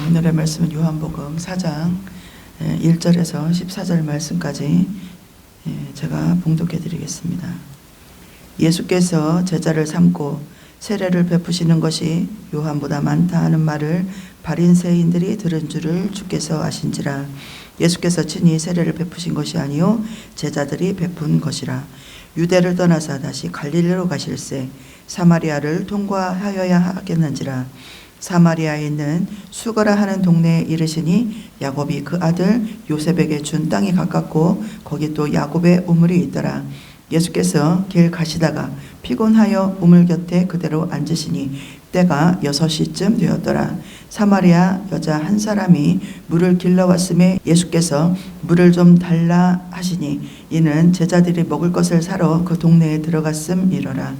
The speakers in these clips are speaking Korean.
오늘의 말씀은 요한복음 4장 1절에서 14절 말씀까지 제가 봉독해 드리겠습니다. 예수께서 제자를 삼고 세례를 베푸시는 것이 요한보다 많다 하는 말을 바리새인들이 들은 줄을 주께서 아신지라. 예수께서 친히 세례를 베푸신 것이 아니요 제자들이 베푼 것이라. 유대를 떠나사 다시 갈릴리로 가실새 사마리아를 통과하여야 하겠는지라. 사마리아에 있는 수거라 하는 동네에 이르시니 야곱이 그 아들 요셉에게 준 땅이 가깝고 거기 또 야곱의 우물이 있더라. 예수께서 길 가시다가 피곤하여 우물 곁에 그대로 앉으시니 때가 6시쯤 되었더라. 사마리아 여자 한 사람이 물을 길러왔음에 예수께서 물을 좀 달라 하시니 이는 제자들이 먹을 것을 사러 그 동네에 들어갔음이러라.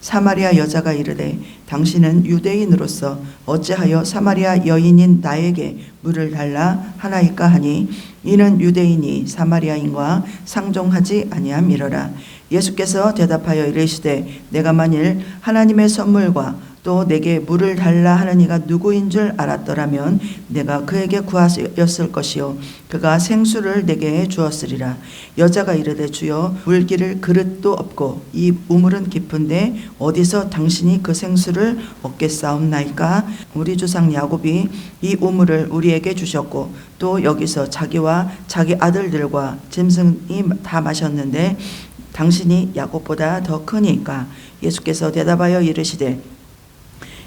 사마리아 여자가 이르되 당신은 유대인으로서 어찌하여 사마리아 여인인 나에게 물을 달라 하나이까 하니 이는 유대인이 사마리아인과 상종하지 아니함이러라. 예수께서 대답하여 이르시되 내가 만일 하나님의 선물과 또 내게 물을 달라 하는 이가 누구인 줄 알았더라면 내가 그에게 구하였을 것이요 그가 생수를 내게 주었으리라. 여자가 이르되 주여 물기를 그릇도 없고 이 우물은 깊은데 어디서 당신이 그 생수를 얻겠사옵나이까. 우리 조상 야곱이 이 우물을 우리에게 주셨고 또 여기서 자기와 자기 아들들과 짐승이 다 마셨는데 당신이 야곱보다 더 크니까. 예수께서 대답하여 이르시되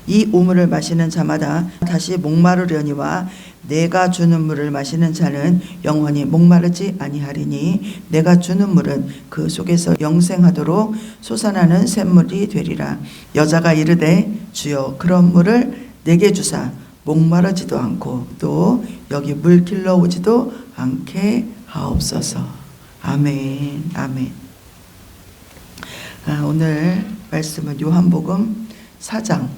이 우물을 마시는 자마다 다시 목마르려니와 내가 주는 물을 마시는 자는 영원히 목마르지 아니하리니 내가 주는 물은 그 속에서 영생하도록 솟아나는 샘물이 되리라. 여자가 이르되 주여 그런 물을 내게 주사 목마르지도 않고 또 여기 물 길러오지도 않게 하옵소서. 아멘. 아멘. 오늘 말씀은 요한복음 4장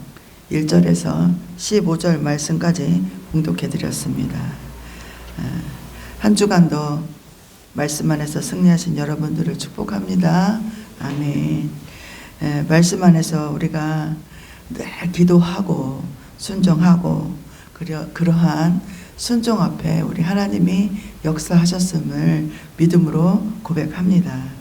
1절에서 15절 말씀까지 봉독해 드렸습니다. 한 주간도 말씀 안에서 승리하신 여러분들을 축복합니다. 아멘. 말씀 안에서 우리가 늘 기도하고 순종하고 그러한 순종 앞에 우리 하나님이 역사하셨음을 믿음으로 고백합니다.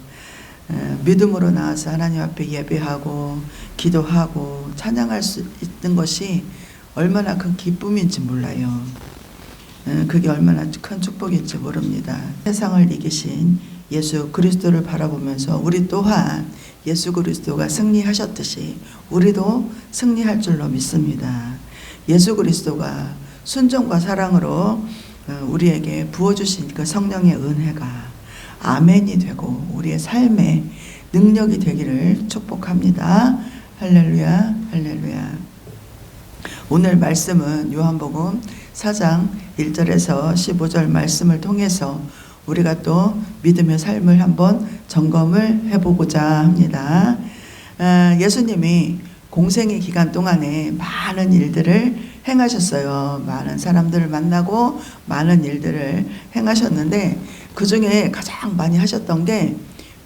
믿음으로 나와서 하나님 앞에 예배하고 기도하고 찬양할 수 있는 것이 얼마나 큰 기쁨인지 몰라요. 그게 얼마나 큰 축복인지 모릅니다. 세상을 이기신 예수 그리스도를 바라보면서 우리 또한 예수 그리스도가 승리하셨듯이 우리도 승리할 줄로 믿습니다. 예수 그리스도가 순종과 사랑으로 우리에게 부어주신 그 성령의 은혜가 아멘이 되고 우리의 삶의 능력이 되기를 축복합니다. 할렐루야, 할렐루야. 오늘 말씀은 요한복음 4장 1절에서 15절 말씀을 통해서 우리가 또 믿음의 삶을 한번 점검을 해보고자 합니다. 예수님이 공생의 기간 동안에 많은 일들을 행하셨어요. 많은 사람들을 만나고 많은 일들을 행하셨는데 그 중에 가장 많이 하셨던 게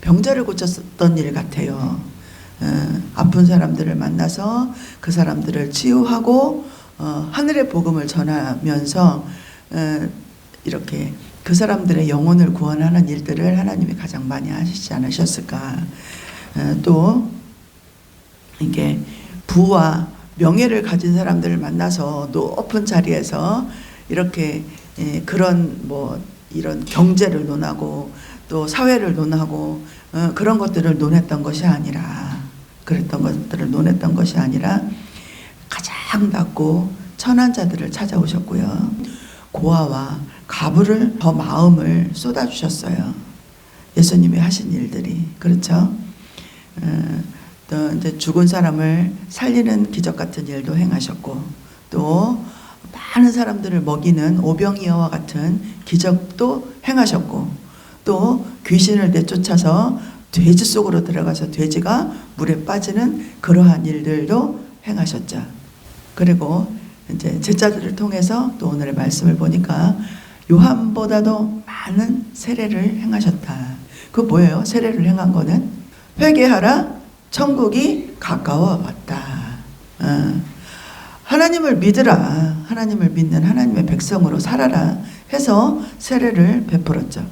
병자를 고쳤던 일 같아요. 아픈 사람들을 만나서 그 사람들을 치유하고 하늘의 복음을 전하면서 이렇게 그 사람들의 영혼을 구원하는 일들을 하나님이 가장 많이 하시지 않으셨을까. 또 이게 부와 명예를 가진 사람들을 만나서 높은 자리에서 이렇게 그런 이런 경제를 논하고 또 사회를 논하고 그런 것들을 논했던 것이 아니라 가장 낮고 천한 자들을 찾아오셨고요. 고아와 가부를 더 마음을 쏟아주셨어요. 예수님이 하신 일들이 그렇죠. 또 이제 죽은 사람을 살리는 기적 같은 일도 행하셨고 또 많은 사람들을 먹이는 오병이어와 같은 기적도 행하셨고 또 귀신을 내쫓아서 돼지 속으로 들어가서 돼지가 물에 빠지는 그러한 일들도 행하셨죠. 그리고 이제 제자들을 통해서 또 오늘의 말씀을 보니까 요한보다도 많은 세례를 행하셨다. 그 뭐예요? 세례를 행한 거는 회개하라 천국이 가까워 왔다. 하나님을 믿으라. 하나님을 믿는 하나님의 백성으로 살아라 해서 세례를 베풀었죠.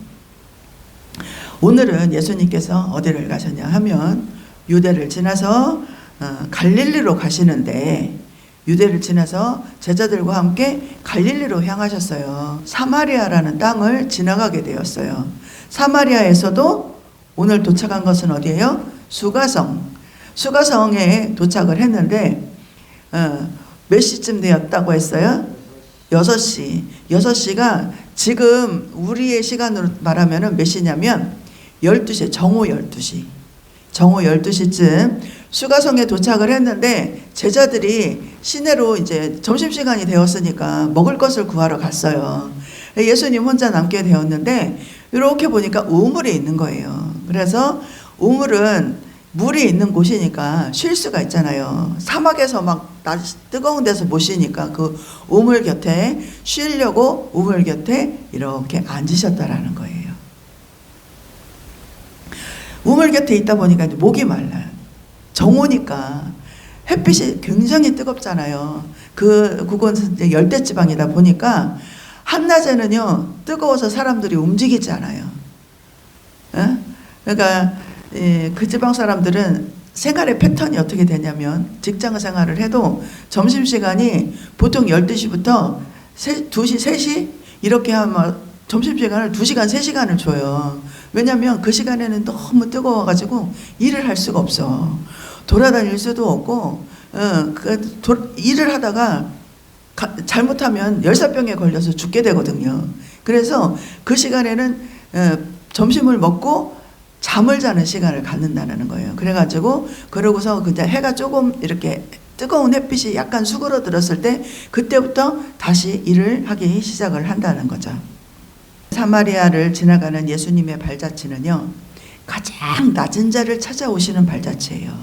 오늘은 예수님께서 어디를 가셨냐 하면 유대를 지나서 갈릴리로 가시는데, 유대를 지나서 제자들과 함께 갈릴리로 향하셨어요. 사마리아라는 땅을 지나가게 되었어요. 사마리아에서도 오늘 도착한 것은 어디예요? 수가성. 수가성에 도착을 했는데 몇 시쯤 되었다고 했어요? 6시. 6시가 지금 우리의 시간으로 말하면 몇 시냐면 12시, 정오 12시. 정오 12시쯤 수가성에 도착을 했는데 제자들이 시내로 이제 점심시간이 되었으니까 먹을 것을 구하러 갔어요. 예수님 혼자 남게 되었는데 이렇게 보니까 우물이 있는 거예요. 그래서 우물은 물이 있는 곳이니까 쉴 수가 있잖아요. 사막에서 막 뜨거운 데서 못 쉬니까 그 우물 곁에 쉬려고 우물 곁에 이렇게 앉으셨다라는 거예요. 우물 곁에 있다 보니까 이제 목이 말라요. 정오니까 햇빛이 굉장히 뜨겁잖아요. 그곳은 이제 열대지방이다 보니까 한낮에는요 뜨거워서 사람들이 움직이지 않아요. 에? 그러니까 그 지방 사람들은 생활의 패턴이 어떻게 되냐면 직장 생활을 해도 점심시간이 보통 12시부터 2시, 3시 이렇게 하면 점심시간을 2시간, 3시간을 줘요. 왜냐하면 그 시간에는 너무 뜨거워가지고 일을 할 수가 없어. 돌아다닐 수도 없고 일을 하다가 잘못하면 열사병에 걸려서 죽게 되거든요. 그래서 그 시간에는 점심을 먹고 잠을 자는 시간을 갖는다는 거예요. 그래가지고 그러고서 그냥 해가 조금 이렇게 뜨거운 햇빛이 약간 수그러들었을 때 그때부터 다시 일을 하기 시작을 한다는 거죠. 사마리아를 지나가는 예수님의 발자취는요 가장 낮은 자를 찾아오시는 발자취예요.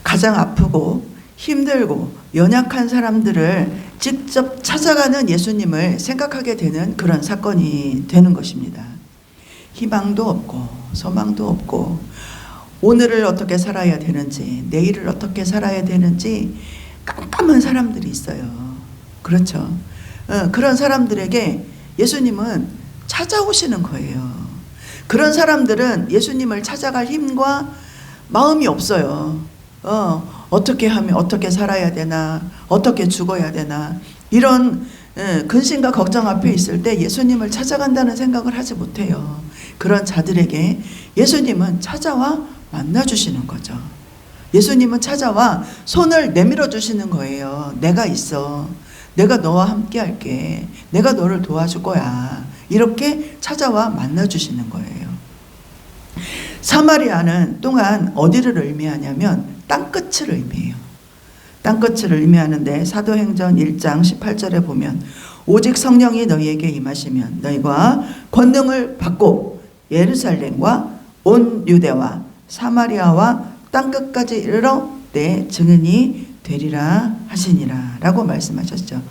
가장 아프고 힘들고 연약한 사람들을 직접 찾아가는 예수님을 생각하게 되는 그런 사건이 되는 것입니다. 희망도 없고 소망도 없고 오늘을 어떻게 살아야 되는지 내일을 어떻게 살아야 되는지 깜깜한 사람들이 있어요. 그렇죠. 그런 사람들에게 예수님은 찾아오시는 거예요. 그런 사람들은 예수님을 찾아갈 힘과 마음이 없어요. 어떻게 하면 어떻게 살아야 되나, 어떻게 죽어야 되나, 이런 근심과 걱정 앞에 있을 때 예수님을 찾아간다는 생각을 하지 못해요. 그런 자들에게 예수님은 찾아와 만나주시는 거죠. 예수님은 찾아와 손을 내밀어 주시는 거예요. 내가 있어. 내가 너와 함께 할게. 내가 너를 도와줄 거야. 이렇게 찾아와 만나주시는 거예요. 사마리아는 또한 어디를 의미하냐면 땅끝을 의미해요. 땅끝을 의미하는데 사도행전 1장 18절에 보면 오직 성령이 너희에게 임하시면 너희가 권능을 받고 예루살렘과 온 유대와 사마리아와 땅끝까지 이르러 내 증인이 되리라 하시니라 라고 말씀하셨죠.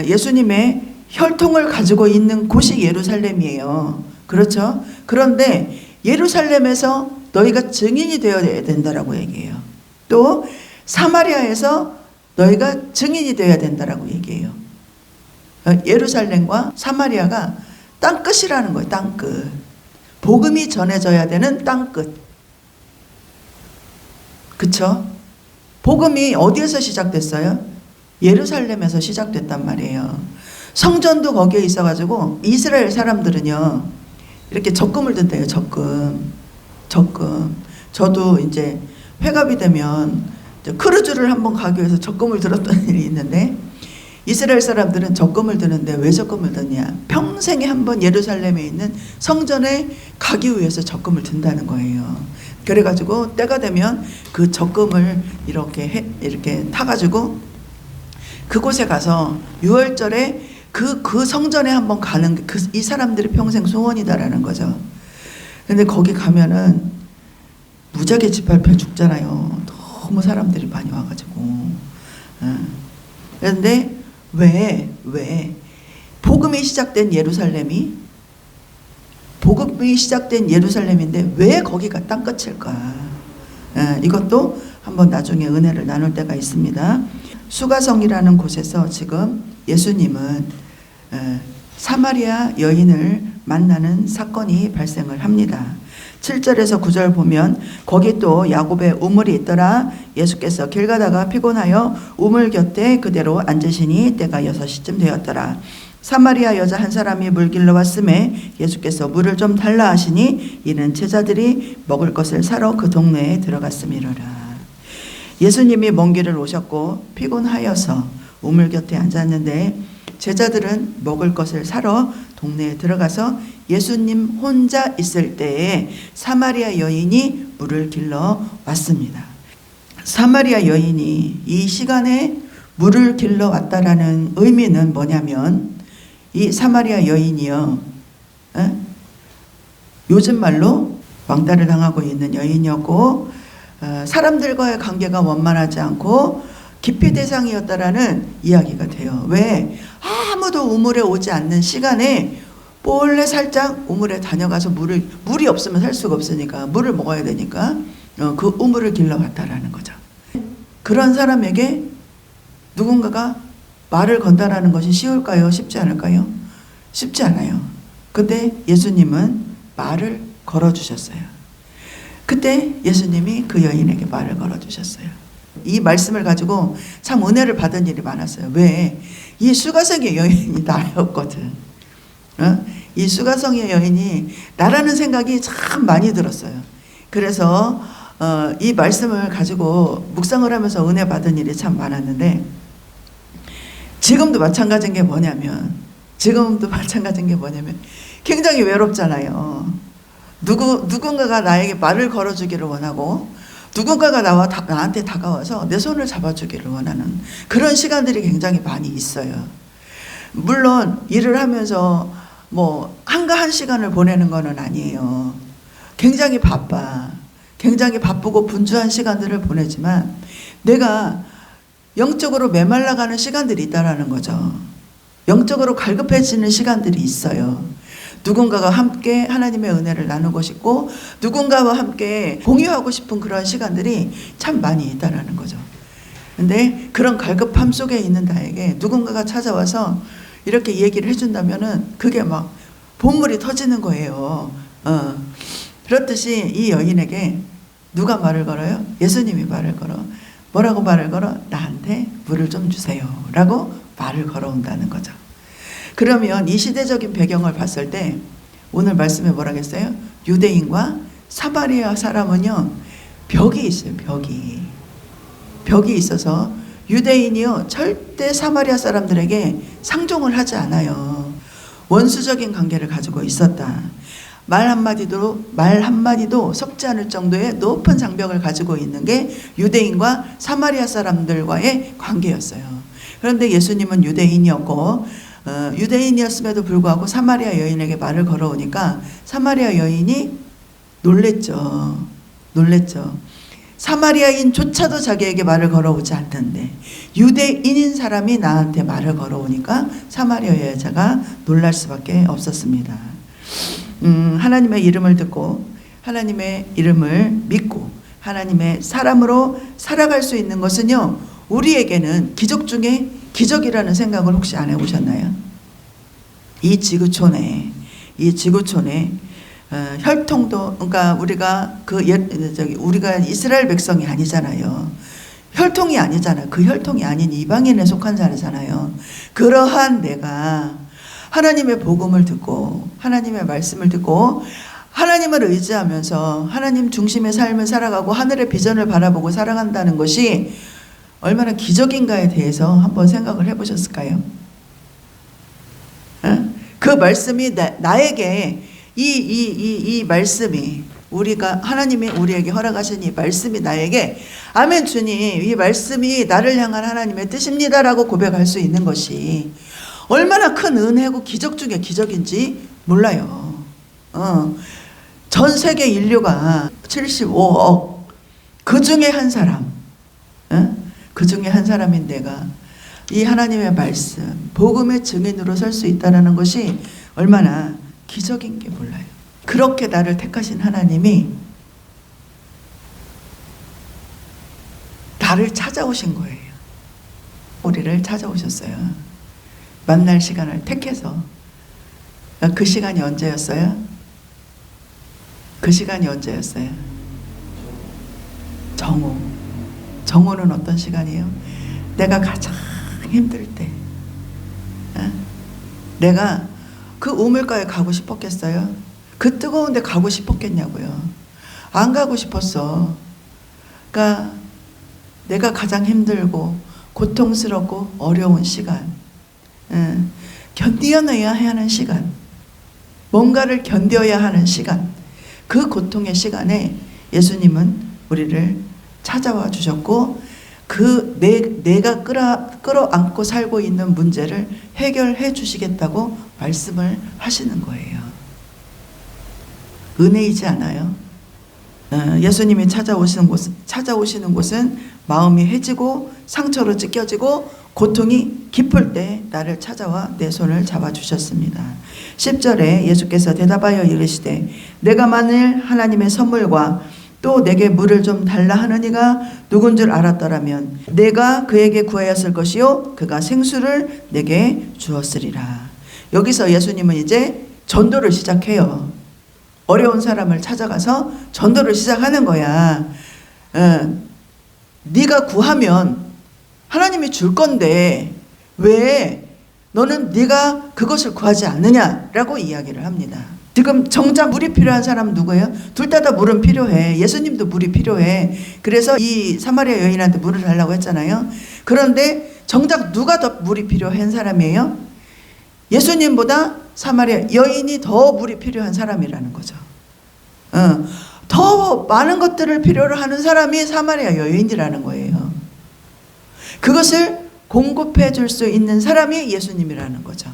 예수님의 혈통을 가지고 있는 곳이 예루살렘이에요. 그렇죠? 그런데 예루살렘에서 너희가 증인이 되어야 된다라고 얘기해요. 또 사마리아에서 너희가 증인이 되어야 된다라고 얘기해요. 예루살렘과 사마리아가 땅끝이라는 거예요. 땅끝. 복음이 전해져야 되는 땅끝. 그쵸? 복음이 어디에서 시작됐어요? 예루살렘에서 시작됐단 말이에요. 성전도 거기에 있어가지고 이스라엘 사람들은요 이렇게 적금을 든대요. 적금. 저도 이제 회갑이 되면 크루즈를 한번 가기 위해서 적금을 들었던 일이 있는데 이스라엘 사람들은 적금을 드는데 왜 적금을 드냐? 평생에 한번 예루살렘에 있는 성전에 가기 위해서 적금을 든다는 거예요. 그래가지고 때가 되면 그 적금을 이렇게 타가지고 그곳에 가서 6월절에 그 성전에 한번 가는 게 이 사람들의 평생 소원이다라는 거죠. 근데 거기 가면은 무지하게 짓밟혀 죽잖아요. 너무 사람들이 많이 와가지고. 그런데 왜 복음이 시작된 예루살렘인데 왜 거기가 땅끝일까? 이것도 한번 나중에 은혜를 나눌 때가 있습니다. 수가성이라는 곳에서 지금 예수님은 사마리아 여인을 만나는 사건이 발생을 합니다. 7절에서 9절 보면 거기 또 야곱의 우물이 있더라. 예수께서 길 가다가 피곤하여 우물 곁에 그대로 앉으시니 때가 6시쯤 되었더라. 사마리아 여자 한 사람이 물 길러 왔음에 예수께서 물을 좀 달라 하시니 이는 제자들이 먹을 것을 사러 그 동네에 들어갔음이로라. 예수님이 먼 길을 오셨고 피곤하여서 우물 곁에 앉았는데 제자들은 먹을 것을 사러 동네에 들어가서 예수님 혼자 있을 때에 사마리아 여인이 물을 길러 왔습니다. 사마리아 여인이 이 시간에 물을 길러 왔다라는 의미는 뭐냐면 이 사마리아 여인이요, 요즘 말로 왕따를 당하고 있는 여인이었고 사람들과의 관계가 원만하지 않고 기피 대상이었다라는 이야기가 돼요. 왜? 아무도 우물에 오지 않는 시간에 몰래 살짝 우물에 다녀가서 물이 없으면 살 수가 없으니까 물을 먹어야 되니까 그 우물을 길러 갔다라는 거죠. 그런 사람에게 누군가가 말을 건다라는 것이 쉬울까요? 쉽지 않을까요? 쉽지 않아요. 근데 예수님은 말을 걸어주셨어요. 그때 예수님이 그 여인에게 말을 걸어주셨어요. 이 말씀을 가지고 참 은혜를 받은 일이 많았어요. 왜? 이 수가성의 여인이 나였거든. 이 수가성의 여인이 나라는 생각이 참 많이 들었어요. 그래서 이 말씀을 가지고 묵상을 하면서 은혜 받은 일이 참 많았는데 지금도 마찬가지인 게 뭐냐면 굉장히 외롭잖아요. 누군가가 나에게 말을 걸어주기를 원하고 누군가가 나한테 다가와서 내 손을 잡아주기를 원하는 그런 시간들이 굉장히 많이 있어요. 물론 일을 하면서 뭐 한가한 시간을 보내는 거는 아니에요. 굉장히 바쁘고 분주한 시간들을 보내지만 내가 영적으로 메말라가는 시간들이 있다라는 거죠. 영적으로 갈급해지는 시간들이 있어요. 누군가가 함께 하나님의 은혜를 나누고 싶고 누군가와 함께 공유하고 싶은 그런 시간들이 참 많이 있다라는 거죠. 근데 그런 갈급함 속에 있는 나에게 누군가가 찾아와서 이렇게 얘기를 해준다면은 그게 막 본물이 터지는 거예요. 그렇듯이 이 여인에게 누가 말을 걸어요? 예수님이 말을 걸어. 뭐라고 말을 걸어? 나한테 물을 좀 주세요 라고 말을 걸어온다는 거죠. 그러면 이 시대적인 배경을 봤을 때 오늘 말씀에 뭐라겠어요? 유대인과 사마리아 사람은요 벽이 있어요. 벽이 있어서 유대인이요 절대 사마리아 사람들에게 상종을 하지 않아요. 원수적인 관계를 가지고 있었다. 말 한마디도 섞지 않을 정도의 높은 장벽을 가지고 있는 게 유대인과 사마리아 사람들과의 관계였어요. 그런데 예수님은 유대인이었고 유대인이었음에도 불구하고 사마리아 여인에게 말을 걸어오니까 사마리아 여인이 놀랬죠. 사마리아인조차도 자기에게 말을 걸어오지 않는데 유대인인 사람이 나한테 말을 걸어오니까 사마리아 여자가 놀랄 수밖에 없었습니다. 하나님의 이름을 듣고 하나님의 이름을 믿고 하나님의 사람으로 살아갈 수 있는 것은요 우리에게는 기적 중에 기적이라는 생각을 혹시 안 해보셨나요? 이 지구촌에 혈통도 그러니까 우리가 이스라엘 백성이 아니잖아요. 혈통이 아니잖아. 그 혈통이 아닌 이방인에 속한 자잖아요. 그러한 내가 하나님의 복음을 듣고 하나님의 말씀을 듣고 하나님을 의지하면서 하나님 중심의 삶을 살아가고 하늘의 비전을 바라보고 살아간다는 것이 얼마나 기적인가에 대해서 한번 생각을 해보셨을까요? 그 말씀이 나에게 이 말씀이 하나님이 우리에게 허락하신 이 말씀이 나에게 아멘 주님 이 말씀이 나를 향한 하나님의 뜻입니다라고 고백할 수 있는 것이 얼마나 큰 은혜고 기적 중에 기적인지 몰라요. 전 세계 인류가 75억 그 중에 한 사람 그 중에 한 사람인 내가 이 하나님의 말씀 복음의 증인으로 설 수 있다는 것이 얼마나 기적인 게 몰라요. 그렇게 나를 택하신 하나님이 나를 찾아오신 거예요. 우리를 찾아오셨어요. 만날 시간을 택해서. 그 시간이 언제였어요? 그 시간이 언제였어요? 정오. 정오는 어떤 시간이에요? 내가 가장 힘들 때. 내가 그 우물가에 가고 싶었겠어요? 그 뜨거운 데 가고 싶었겠냐고요. 안 가고 싶었어. 그러니까 내가 가장 힘들고 고통스럽고 어려운 시간, 견뎌내야 하는 시간, 뭔가를 견뎌야 하는 시간, 그 고통의 시간에 예수님은 우리를 찾아와 주셨고, 내가 끌어안고 살고 있는 문제를 해결해 주시겠다고 말씀을 하시는 거예요. 은혜이지 않아요? 예수님이 찾아오시는 곳은 마음이 해지고 상처로 찢겨지고 고통이 깊을 때 나를 찾아와 내 손을 잡아주셨습니다. 10절에 예수께서 대답하여 이르시되 내가 만일 하나님의 선물과 또 내게 물을 좀 달라 하는 이가 누군 줄 알았더라면 내가 그에게 구하였을 것이요 그가 생수를 내게 주었으리라. 여기서 예수님은 이제 전도를 시작해요. 어려운 사람을 찾아가서 전도를 시작하는 거야. 네가 구하면 하나님이 줄 건데 왜 너는 네가 그것을 구하지 않느냐라고 이야기를 합니다. 지금 정작 물이 필요한 사람은 누구예요? 둘 다 물은 필요해. 예수님도 물이 필요해. 그래서 이 사마리아 여인한테 물을 달라고 했잖아요. 그런데 정작 누가 더 물이 필요한 사람이에요? 예수님보다 사마리아 여인이 더 물이 필요한 사람이라는 거죠. 더 많은 것들을 필요로 하는 사람이 사마리아 여인이라는 거예요. 그것을 공급해 줄 수 있는 사람이 예수님이라는 거죠.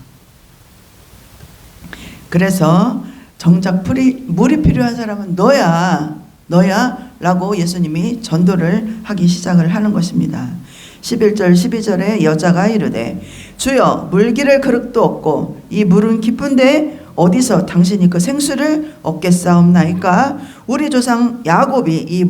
그래서 정작 물이 필요한 사람은 너야 라고 예수님이 전도를 하기 시작을 하는 것입니다. 11절 12절에 여자가 이르되 주여 물기를 그릇도 없고 이 물은 깊은데 어디서 당신이 그 생수를 얻겠사옵나이까? 우리 조상 야곱이 이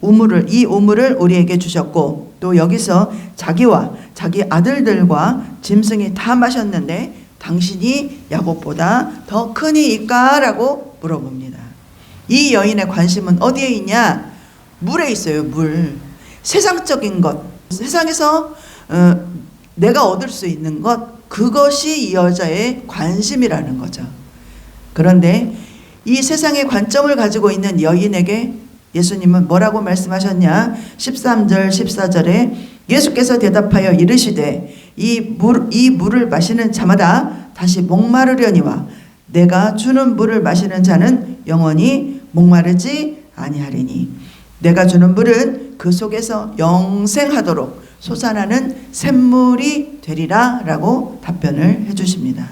우물을 우리에게 주셨고 또 여기서 자기와 자기 아들들과 짐승이 다 마셨는데 당신이 야곱보다 더 크니이까? 라고 물어봅니다. 이 여인의 관심은 어디에 있냐? 물에 있어요. 물. 세상적인 것, 세상에서 내가 얻을 수 있는 것, 그것이 이 여자의 관심이라는 거죠. 그런데 이 세상의 관점을 가지고 있는 여인에게 예수님은 뭐라고 말씀하셨냐? 13절 14절에 예수께서 대답하여 이르시되 이 물을 마시는 자마다 다시 목마르려니와 내가 주는 물을 마시는 자는 영원히 목마르지 아니하리니 내가 주는 물은 그 속에서 영생하도록 솟아나는 샘물이 되리라 라고 답변을 해주십니다.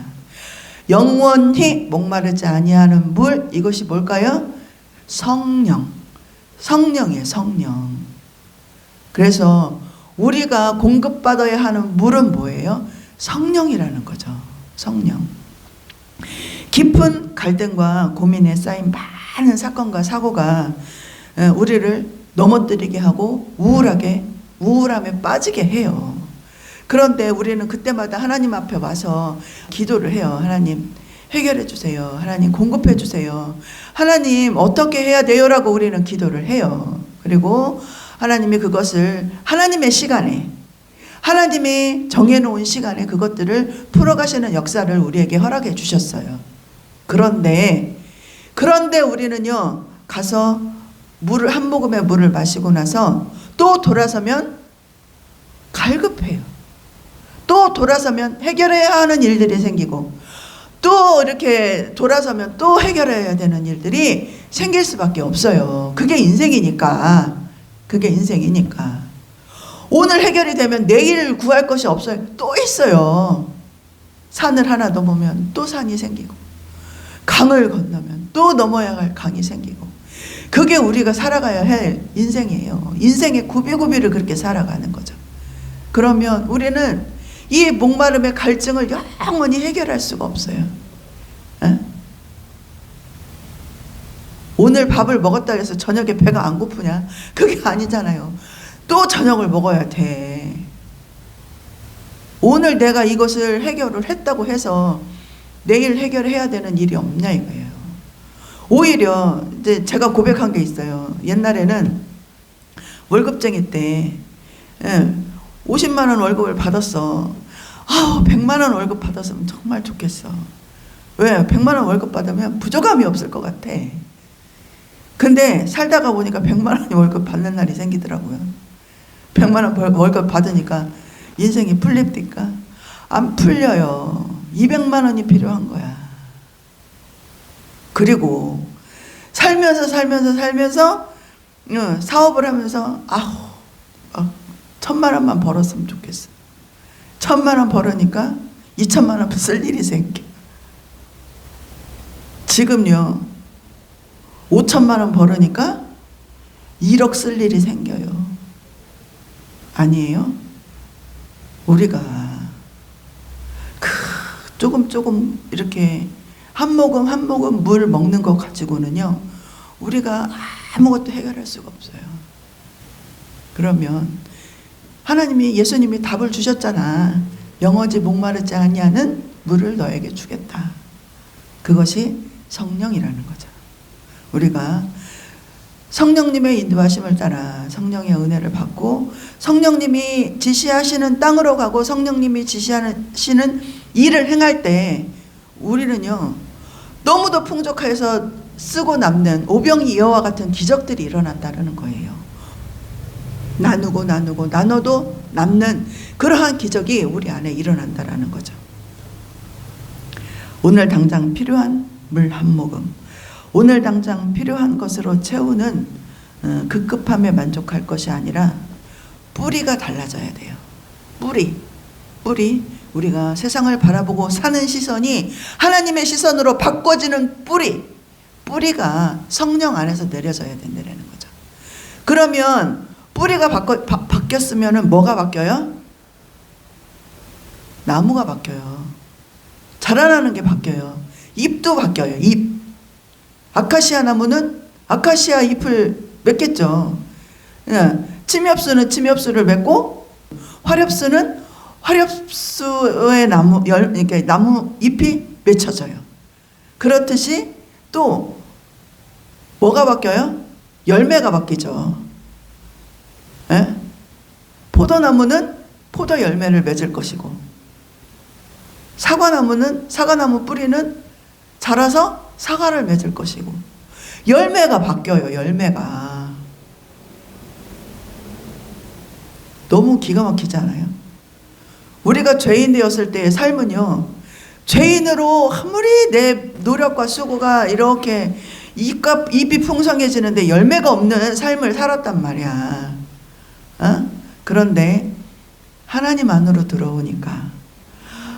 영원히 목마르지 아니하는 물, 이것이 뭘까요? 성령이에요. 성령. 그래서 우리가 공급받아야 하는 물은 뭐예요? 성령이라는 거죠. 성령. 깊은 갈등과 고민에 쌓인 많은 사건과 사고가 우리를 넘어뜨리게 하고 우울함에 빠지게 해요. 그런데 우리는 그때마다 하나님 앞에 와서 기도를 해요. 하나님 해결해 주세요. 하나님 공급해 주세요. 하나님 어떻게 해야 돼요? 라고 우리는 기도를 해요. 그리고 하나님이 그것을 하나님의 시간에, 하나님이 정해놓은 시간에 그것들을 풀어가시는 역사를 우리에게 허락해 주셨어요. 그런데 우리는요, 가서 한 모금의 물을 마시고 나서 또 돌아서면 갈급해요. 또 돌아서면 해결해야 하는 일들이 생기고 또 이렇게 돌아서면 또 해결해야 되는 일들이 생길 수밖에 없어요. 그게 인생이니까. 오늘 해결이 되면 내일 구할 것이 없어요. 또 있어요. 산을 하나 넘으면 또 산이 생기고 강을 건너면 또 넘어야 할 강이 생기고 그게 우리가 살아가야 할 인생이에요. 인생의 구비구비를 그렇게 살아가는 거죠. 그러면 우리는 이 목마름의 갈증을 영원히 해결할 수가 없어요. 에? 오늘 밥을 먹었다 해서 저녁에 배가 안 고프냐? 그게 아니잖아요. 또 저녁을 먹어야 돼. 오늘 내가 이것을 해결을 했다고 해서 내일 해결해야 되는 일이 없냐 이거예요. 오히려 이제 제가 고백한 게 있어요. 옛날에는 월급쟁이 때 50만 원 월급을 받았어. 100만 원 월급 받았으면 정말 좋겠어. 왜? 100만 원 월급 받으면 부족함이 없을 것 같아. 근데 살다가 보니까 100만 원 월급 받는 날이 생기더라고요. 100만 원 월급 받으니까 인생이 풀립니까? 안 풀려요. 200만 원이 필요한 거야. 그리고 살면서 사업을 하면서 1000만 원만 벌었으면 좋겠어. 1000만 원 벌으니까 2000만 원 쓸 일이 생겨. 지금요 5천만 원 벌으니까 1억 쓸 일이 생겨요. 아니에요? 우리가 조금 이렇게 한 모금 물 먹는 거 가지고는요 우리가 아무것도 해결할 수가 없어요. 그러면 예수님이 답을 주셨잖아. 영원히 목마르지 아니하는 물을 너에게 주겠다. 그것이 성령이라는 거죠. 우리가 성령님의 인도하심을 따라 성령의 은혜를 받고 성령님이 지시하시는 땅으로 가고 성령님이 지시하시는 일을 행할 때 우리는요 너무도 풍족해서 쓰고 남는 오병이 이어와 같은 기적들이 일어난다는 거예요. 나눠도 남는 그러한 기적이 우리 안에 일어난다는 거죠. 오늘 당장 필요한 물 한 모금, 오늘 당장 필요한 것으로 채우는 급급함에 만족할 것이 아니라 뿌리가 달라져야 돼요. 뿌리. 우리가 세상을 바라보고 사는 시선이 하나님의 시선으로 바꿔지는 뿌리가 성령 안에서 내려져야 된다는 거죠. 그러면 뿌리가 바뀌었으면 뭐가 바뀌어요? 나무가 바뀌어요. 자라나는 게 바뀌어요. 잎도 바뀌어요. 잎. 아카시아 나무는 아카시아 잎을 맺겠죠. 침엽수는 침엽수를 맺고 화렵수는 화렵수의 나무 잎이 맺혀져요. 그렇듯이 또 뭐가 바뀌어요? 열매가 바뀌죠. 포도나무는 포도 열매를 맺을 것이고 사과나무 뿌리는 자라서 사과를 맺을 것이고 열매가 바뀌어요. 열매가 너무 기가 막히지 않아요? 우리가 죄인 되었을 때의 삶은요 죄인으로 아무리 내 노력과 수고가 이렇게 입이 풍성해지는데 열매가 없는 삶을 살았단 말이야. 그런데 하나님 안으로 들어오니까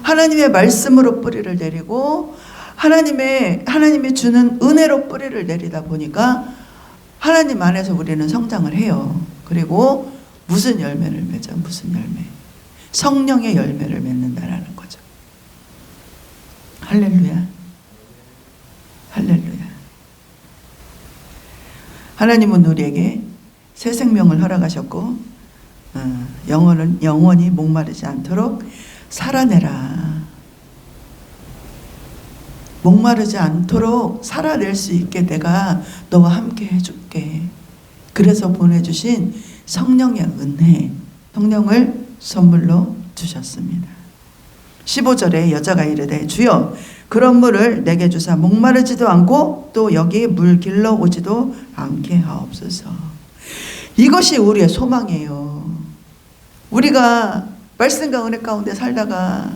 하나님의 말씀으로 뿌리를 내리고 하나님이 주는 은혜로 뿌리를 내리다 보니까 하나님 안에서 우리는 성장을 해요. 그리고 무슨 열매를 맺어? 무슨 열매? 성령의 열매를 맺는다라는 거죠. 할렐루야. 할렐루야. 하나님은 우리에게 새 생명을 허락하셨고 영원히 목마르지 않도록 살아내라. 목마르지 않도록 살아낼 수 있게 내가 너와 함께 해줄게. 그래서 보내주신 성령의 은혜, 성령을 선물로 주셨습니다. 15절에 여자가 이르되 주여 그런 물을 내게 주사 목마르지도 않고 또 여기 물 길러 오지도 않게 하옵소서. 이것이 우리의 소망이에요. 우리가 말씀과 은혜 가운데 살다가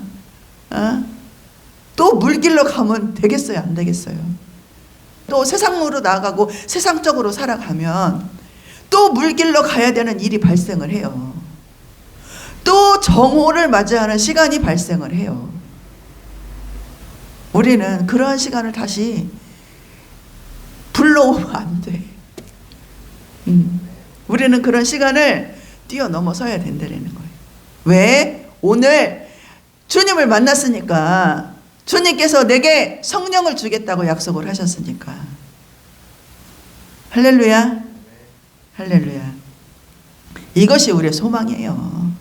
또 물 길러 가면 되겠어요? 안 되겠어요? 또 세상으로 나아가고 세상적으로 살아가면 또 물 길러 가야 되는 일이 발생을 해요. 또 정오를 맞이하는 시간이 발생을 해요. 우리는 그러한 시간을 다시 불러오면 안 돼. 우리는 그런 시간을 뛰어넘어서야 된다는 거예요. 왜? 오늘 주님을 만났으니까, 주님께서 내게 성령을 주겠다고 약속을 하셨으니까. 할렐루야. 할렐루야. 이것이 우리의 소망이에요.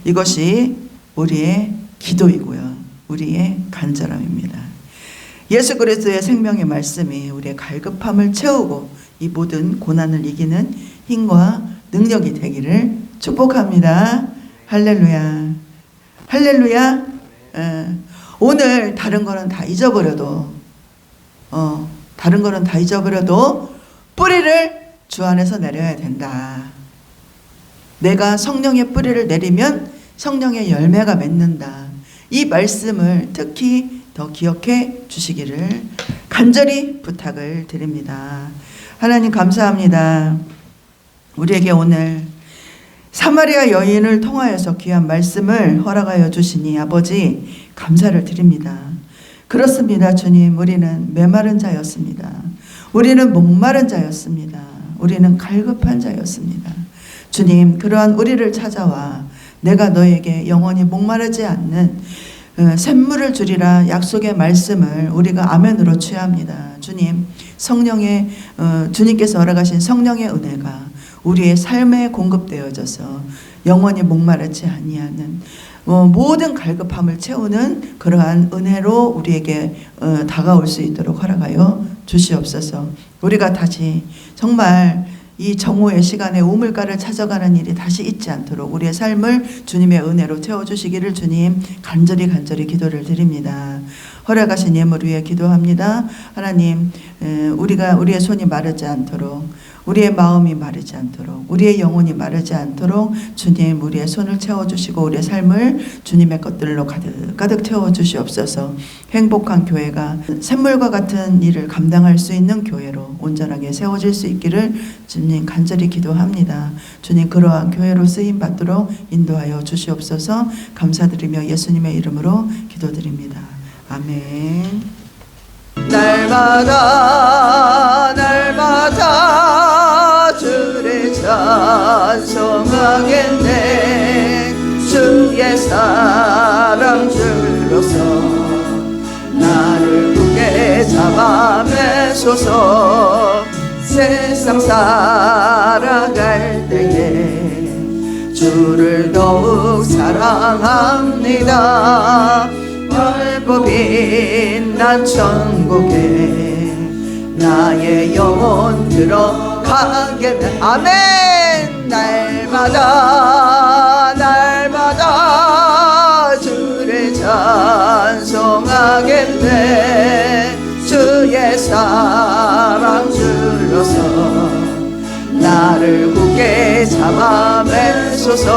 이것이 우리의 기도이고요. 우리의 간절함입니다. 예수 그리스도의 생명의 말씀이 우리의 갈급함을 채우고 이 모든 고난을 이기는 힘과 능력이 되기를 축복합니다. 할렐루야. 할렐루야. 오늘 다른 거는 다 잊어버려도 뿌리를 주 안에서 내려야 된다. 내가 성령의 뿌리를 내리면 성령의 열매가 맺는다. 이 말씀을 특히 더 기억해 주시기를 간절히 부탁을 드립니다. 하나님 감사합니다. 우리에게 오늘 사마리아 여인을 통하여서 귀한 말씀을 허락하여 주시니 아버지 감사를 드립니다. 그렇습니다. 주님, 우리는 메마른 자였습니다. 우리는 목마른 자였습니다. 우리는 갈급한 자였습니다. 주님, 그러한 우리를 찾아와 내가 너에게 영원히 목마르지 않는 샘물을 주리라 약속의 말씀을 우리가 아멘으로 취합니다. 주님, 성령의 주님께서 허락하신 성령의 은혜가 우리의 삶에 공급되어져서 영원히 목마르지 아니하는 모든 갈급함을 채우는 그러한 은혜로 우리에게 다가올 수 있도록 허락하여 주시옵소서. 우리가 다시 정말 이 정오의 시간에 우물가를 찾아가는 일이 다시 있지 않도록 우리의 삶을 주님의 은혜로 채워주시기를 주님 간절히 기도를 드립니다. 허락하신 예물 위에 기도합니다. 하나님, 우리의 손이 마르지 않도록, 우리의 마음이 마르지 않도록, 우리의 영혼이 마르지 않도록 주님 우리의 손을 채워주시고 우리의 삶을 주님의 것들로 가득 채워주시옵소서. 행복한 교회가 샘물과 같은 일을 감당할 수 있는 교회로 온전하게 세워질 수 있기를 주님 간절히 기도합니다. 주님 그러한 교회로 쓰임받도록 인도하여 주시옵소서. 감사드리며 예수님의 이름으로 기도드립니다. 아멘. 날마다 주를 찬송하겠네. 주의 사랑 줄로서 나를 굳게 잡아매소서. 세상 살아갈 때에 주를 더욱 사랑합니다. 넓고 빛난 천국에 나의 영혼 들어가겠네. 아멘. 날마다 주를 찬송하겠네. 주의 사랑 줄로서 나를 굳게 잡아매소서.